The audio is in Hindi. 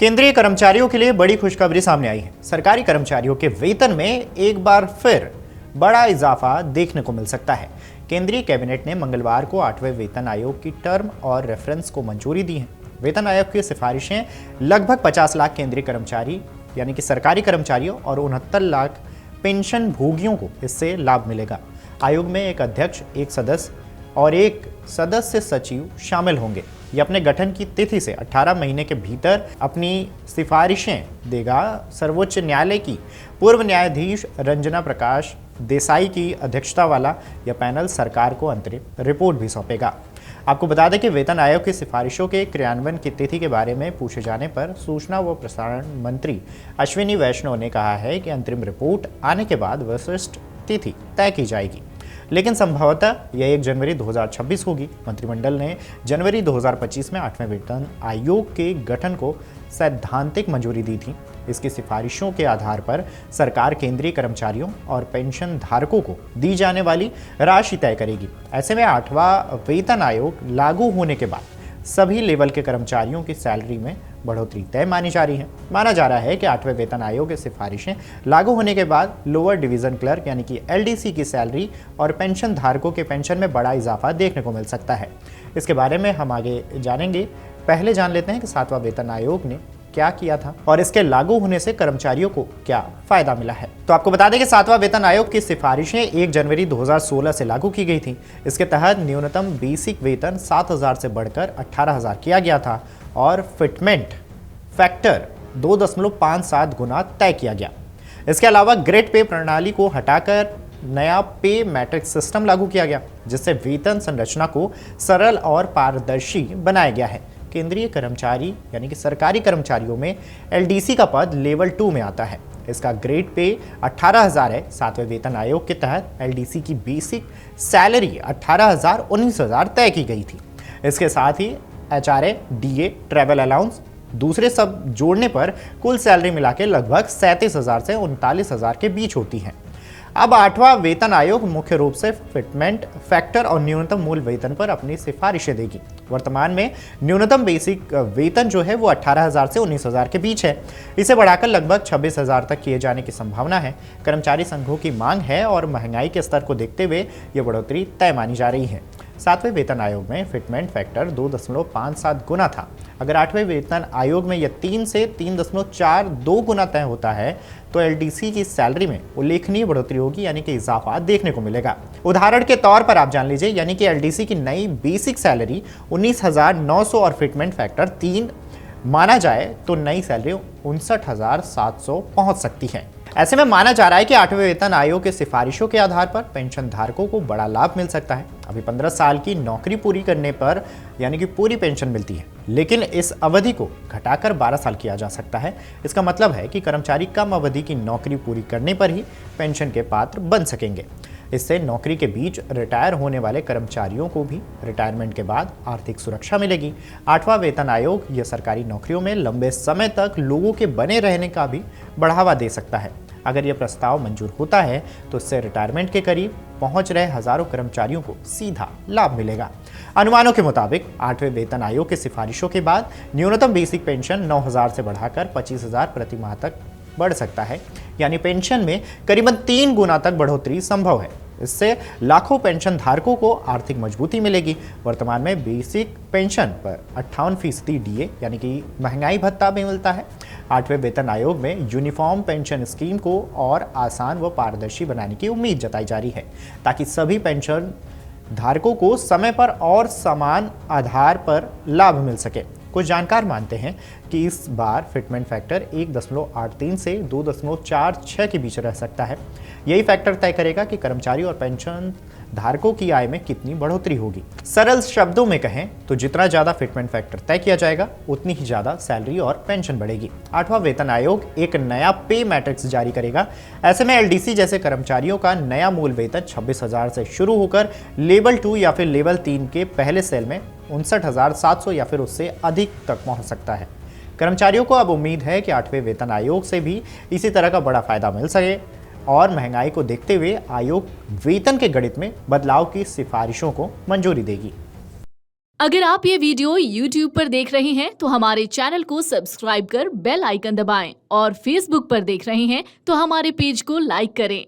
केंद्रीय कर्मचारियों के लिए बड़ी खुशखबरी सामने आई है। सरकारी कर्मचारियों के वेतन में एक बार फिर बड़ा इजाफा देखने को मिल सकता है। केंद्रीय कैबिनेट ने मंगलवार को 8वें वेतन आयोग की टर्म और रेफरेंस को मंजूरी दी है। वेतन आयोग की सिफारिशें लगभग 50 लाख केंद्रीय कर्मचारी यानी कि सरकारी कर्मचारियों और 69 लाख पेंशन भोगियों को इससे लाभ मिलेगा। आयोग में एक अध्यक्ष, एक सदस्य और एक सदस्य सचिव शामिल होंगे। ये अपने गठन की तिथि से 18 महीने के भीतर अपनी सिफारिशें देगा। सर्वोच्च न्यायालय की पूर्व न्यायाधीश रंजना प्रकाश देसाई की अध्यक्षता वाला यह पैनल सरकार को अंतरिम रिपोर्ट भी सौंपेगा। आपको बता दें कि वेतन आयोग की सिफारिशों के क्रियान्वयन की तिथि के बारे में पूछे जाने पर सूचना व प्रसारण मंत्री अश्विनी वैष्णव ने कहा है कि अंतरिम रिपोर्ट आने के बाद विशिष्ट तिथि तय की जाएगी, लेकिन संभवतः यह 1 जनवरी 2026 होगी। मंत्रिमंडल ने जनवरी 2025 में 8वें वेतन आयोग के गठन को सैद्धांतिक मंजूरी दी थी। इसकी सिफारिशों के आधार पर सरकार केंद्रीय कर्मचारियों और पेंशन धारकों को दी जाने वाली राशि तय करेगी। ऐसे में 8वां वेतन आयोग लागू होने के बाद सभी लेवल के कर्मचारियों की सैलरी में बढ़ोतरी तय मानी जा रही है। माना जा रहा है कि 8वें वेतन आयोग की सिफारिशें लागू होने के बाद लोअर डिवीजन क्लर्क यानी कि एलडीसी की सैलरी और पेंशन धारकों के पेंशन में बड़ा इजाफा देखने को मिल सकता है। इसके बारे में हम आगे जानेंगे। पहले जान लेते हैं कि 7वां वेतन आयोग ने क्या किया था और इसके लागू होने से कर्मचारियों को क्या फायदा मिला है। तो आपको बता दें कि 7वां वेतन आयोग की सिफारिशें 1 जनवरी 2016 से लागू की गई थी। इसके तहत न्यूनतम बेसिक वेतन 7,000 से बढ़कर 18,000 किया गया था और फिटमेंट फैक्टर 2.57 गुना तय किया गया। इसके अलावा ग्रेड पे प्रणाली को हटाकर नया पे मैट्रिक्स सिस्टम लागू किया गया, जिससे वेतन संरचना को सरल और पारदर्शी बनाया गया है। केंद्रीय कर्मचारी यानी कि सरकारी कर्मचारियों में एलडीसी का पद लेवल 2 में आता है। इसका ग्रेड पे 18,000 है। 7वें वेतन आयोग के तहत एलडीसी की बेसिक सैलरी 18,000 19,000 तय की गई थी। इसके साथ ही एचआरए, डीए, ट्रैवल अलाउंस, दूसरे सब जोड़ने पर कुल सैलरी मिला के लगभग 37,000 से 39,000 के बीच होती है। अब 8वां वेतन आयोग मुख्य रूप से फिटमेंट फैक्टर और न्यूनतम मूल वेतन पर अपनी सिफारिशें देगी। वर्तमान में न्यूनतम बेसिक वेतन जो है वो 18,000 से 19,000 के बीच है। इसे बढ़ाकर लगभग 26,000 तक किए जाने की संभावना है। कर्मचारी संघों की मांग है और महंगाई के स्तर को देखते हुए ये बढ़ोतरी तय मानी जा रही है। 7वें वेतन आयोग में फिटमेंट फैक्टर 2.57 गुना था। अगर 8वें वेतन आयोग में यह 3 से 3.42 गुना तय होता है तो एलडीसी की सैलरी में उल्लेखनीय बढ़ोतरी होगी, यानी कि इजाफा देखने को मिलेगा। उदाहरण के तौर पर आप जान लीजिए, यानी कि एलडीसी की नई बेसिक सैलरी 19,900 और फिटमेंट फैक्टर 3 माना जाए तो नई सैलरी 59,700 पहुंच सकती है। ऐसे में माना जा रहा है कि 8वें वेतन आयोग के सिफारिशों के आधार पर पेंशन धारकों को बड़ा लाभ मिल सकता है। अभी 15 साल की नौकरी पूरी करने पर यानी कि पूरी पेंशन मिलती है, लेकिन इस अवधि को घटाकर 12 साल किया जा सकता है। इसका मतलब है कि कर्मचारी कम अवधि की नौकरी पूरी करने पर ही पेंशन के पात्र बन सकेंगे। इससे नौकरी के बीच रिटायर होने वाले कर्मचारियों को भी रिटायरमेंट के बाद आर्थिक सुरक्षा मिलेगी। 8वां वेतन आयोग यह सरकारी नौकरियों में लंबे समय तक लोगों के बने रहने का भी बढ़ावा दे सकता है। अगर यह प्रस्ताव मंजूर होता है तो इससे रिटायरमेंट के करीब पहुंच रहे हजारों कर्मचारियों को सीधा लाभ मिलेगा। अनुमानों के मुताबिक 8वें वेतन आयोग की सिफारिशों के बाद न्यूनतम बेसिक पेंशन 9,000 से बढ़ाकर 25,000 प्रति माह तक बढ़ सकता है, यानी पेंशन में करीबन 3 गुना तक बढ़ोतरी संभव है। इससे लाखों पेंशन धारकों को आर्थिक मजबूती मिलेगी। वर्तमान में बेसिक पेंशन पर 58% डीए यानी कि महंगाई भत्ता भी मिलता है। 8वें वेतन आयोग में यूनिफॉर्म पेंशन स्कीम को और आसान व पारदर्शी बनाने की उम्मीद जताई जा रही है, ताकि सभी पेंशन धारकों को समय पर और समान आधार पर लाभ मिल सके। कुछ जानकार मानते हैं कि इस बार फिटमेंट फैक्टर 1.83 से 2.46 के बीच रह सकता है। यही फैक्टर तय करेगा कि कर्मचारी और पेंशन धारकों की आय में कितनी बढ़ोतरी होगी। सरल शब्दों में कहें तो जितना ज्यादा फिटमेंट फैक्टर तय किया जाएगा उतनी ही ज्यादा सैलरी और पेंशन बढ़ेगी। 8वां वेतन आयोग एक नया पे मैट्रिक्स जारी करेगा। ऐसे में एलडीसी जैसे कर्मचारियों का नया मूल वेतन 26,000 से शुरू होकर लेवल 2 या फिर लेवल 3 के पहले सेल में 59,700 या फिर उससे अधिक तक पहुंच सकता है। कर्मचारियों को अब उम्मीद है कि 8वें वेतन आयोग से भी इसी तरह का बड़ा फायदा मिल सके और महंगाई को देखते हुए आयोग वेतन के गणित में बदलाव की सिफारिशों को मंजूरी देगी। अगर आप ये वीडियो YouTube पर देख रहे हैं तो हमारे चैनल को सब्सक्राइब कर बेल आइकन दबाएं और Facebook पर देख रहे हैं तो हमारे पेज को लाइक करें।